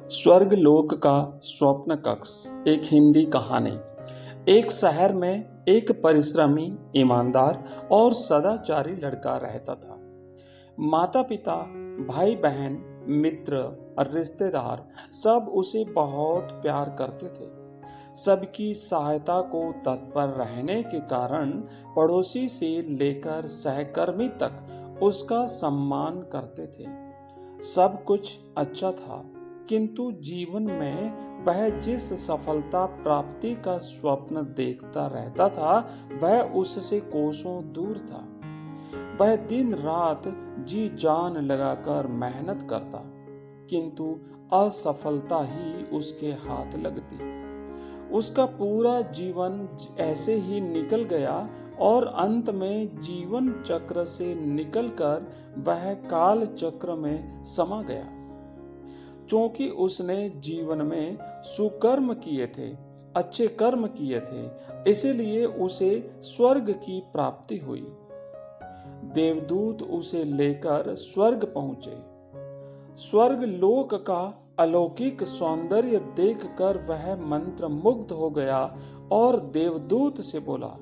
स्वर्ग लोक का स्वप्न कक्ष। एक हिंदी कहानी। एक शहर में एक परिश्रमी, ईमानदार और सदाचारी लड़का रहता था। माता पिता, भाई बहन, मित्र और रिश्तेदार सब उसे बहुत प्यार करते थे। सबकी सहायता को तत्पर रहने के कारण पड़ोसी से लेकर सहकर्मी तक उसका सम्मान करते थे। सब कुछ अच्छा था, किंतु जीवन में वह जिस सफलता प्राप्ति का स्वप्न देखता रहता था, वह उससे कोसों दूर था। वह दिन रात जी जान लगाकर मेहनत करता, किंतु असफलता ही उसके हाथ लगती। उसका पूरा जीवन ऐसे ही निकल गया और अंत में जीवन चक्र से निकलकर वह काल चक्र में समा गया। क्योंकि उसने जीवन में सुकर्म किए थे, अच्छे कर्म किए थे, इसीलिए उसे स्वर्ग की प्राप्ति हुई। देवदूत उसे लेकर स्वर्ग पहुंचे। स्वर्ग लोक का अलौकिक सौंदर्य देखकर वह मंत्र मुग्ध हो गया और देवदूत से बोला,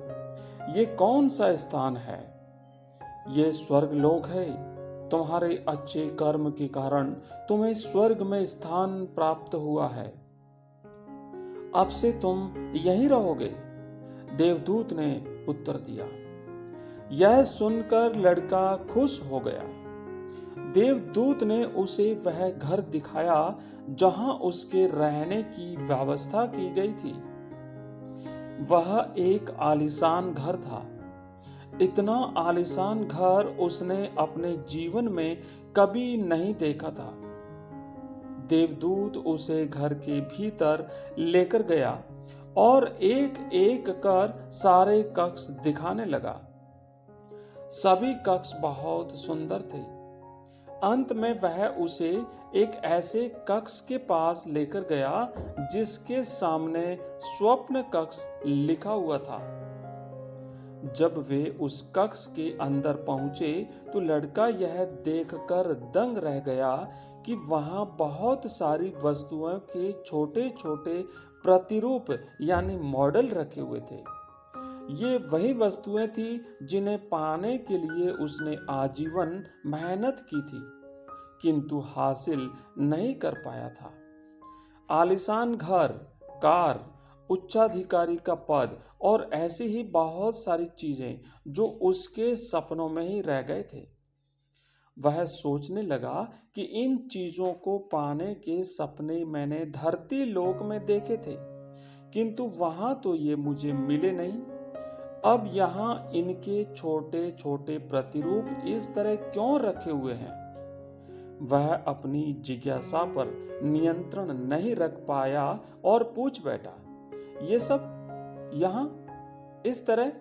ये कौन सा स्थान है? ये स्वर्ग लोक है। तुम्हारे अच्छे कर्म के कारण तुम्हें स्वर्ग में स्थान प्राप्त हुआ है। अब से तुम यहीं रहोगे। देवदूत ने उत्तर दिया। यह सुनकर लड़का खुश हो गया। देवदूत ने उसे वह घर दिखाया जहां उसके रहने की व्यवस्था की गई थी। वह एक आलीशान घर था। इतना आलीशान घर उसने अपने जीवन में कभी नहीं देखा था। देवदूत उसे घर के भीतर लेकर गया और एक एक कर सारे कक्ष दिखाने लगा। सभी कक्ष बहुत सुंदर थे। अंत में वह उसे एक ऐसे कक्ष के पास लेकर गया जिसके सामने स्वप्न कक्ष लिखा हुआ था। जब वे उस कक्ष के अंदर पहुंचे तो लड़का यह देखकर दंग रह गया कि वहां बहुत सारी वस्तुओं के छोटे छोटे प्रतिरूप यानी मॉडल रखे हुए थे। ये वही वस्तुएं थी जिन्हें पाने के लिए उसने आजीवन मेहनत की थी, किंतु हासिल नहीं कर पाया था। आलीशान घर, कार, उच्चाधिकारी का पद और ऐसी ही बहुत सारी चीजें जो उसके सपनों में ही रह गए थे। वह सोचने लगा कि इन चीजों को पाने के सपने मैंने धरती लोक में देखे थे, किंतु वहां तो ये मुझे मिले नहीं। अब यहाँ इनके छोटे छोटे प्रतिरूप इस तरह क्यों रखे हुए हैं? वह अपनी जिज्ञासा पर नियंत्रण नहीं रख पाया और पूछ बैठा, ये सब यहाँ इस तरह,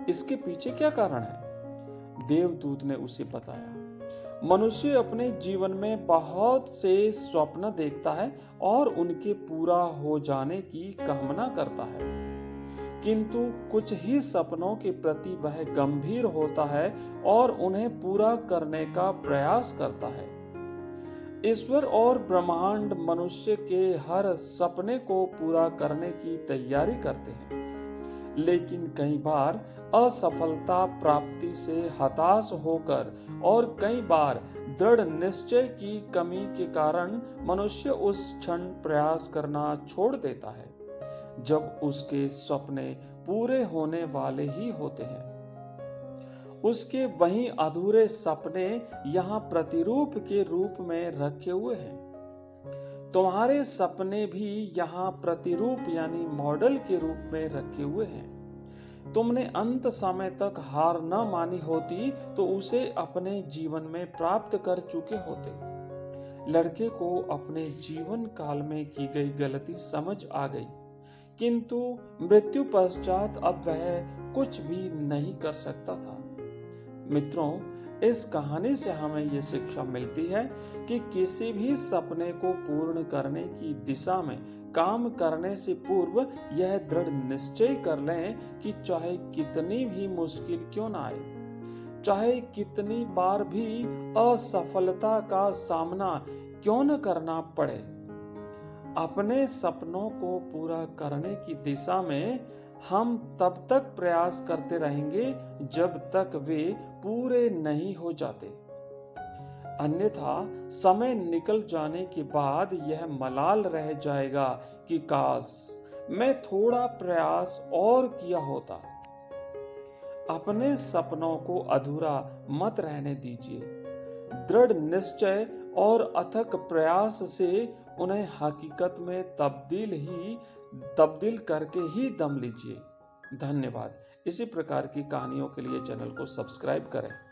इसके पीछे क्या कारण है? देवदूत ने उसे बताया, मनुष्य अपने जीवन में बहुत से स्वप्न देखता है और उनके पूरा हो जाने की कामना करता है, किंतु कुछ ही सपनों के प्रति वह गंभीर होता है और उन्हें पूरा करने का प्रयास करता है। ईश्वर और ब्रह्मांड मनुष्य के हर सपने को पूरा करने की तैयारी करते हैं, लेकिन कई बार असफलता प्राप्ति से हताश होकर और कई बार दृढ़ निश्चय की कमी के कारण मनुष्य उस क्षण प्रयास करना छोड़ देता है जब उसके सपने पूरे होने वाले ही होते हैं। उसके वही अधूरे सपने यहाँ प्रतिरूप के रूप में रखे हुए हैं। तुम्हारे सपने भी यहाँ प्रतिरूप यानी मॉडल के रूप में रखे हुए हैं। तुमने अंत समय तक हार न मानी होती तो उसे अपने जीवन में प्राप्त कर चुके होते। लड़के को अपने जीवन काल में की गई गलती समझ आ गई, किंतु मृत्यु पश्चात अब वह कुछ भी नहीं कर सकता था। मित्रों, इस कहानी से हमें ये शिक्षा मिलती है कि किसी भी सपने को पूर्ण करने की दिशा में काम करने से पूर्व यह दृढ़ निश्चय कर लें कि चाहे कितनी भी मुश्किल क्यों ना आए, चाहे कितनी बार भी असफलता का सामना क्यों न करना पड़े, अपने सपनों को पूरा करने की दिशा में हम तब तक प्रयास करते रहेंगे जब तक वे पूरे नहीं हो जाते। अन्यथा समय निकल जाने के बाद यह मलाल रह जाएगा कि काश मैं थोड़ा प्रयास और किया होता। अपने सपनों को अधूरा मत रहने दीजिए। दृढ़ निश्चय और अथक प्रयास से उन्हें हकीकत में तब्दील करके ही दम लीजिए। धन्यवाद। इसी प्रकार की कहानियों के लिए चैनल को सब्सक्राइब करें।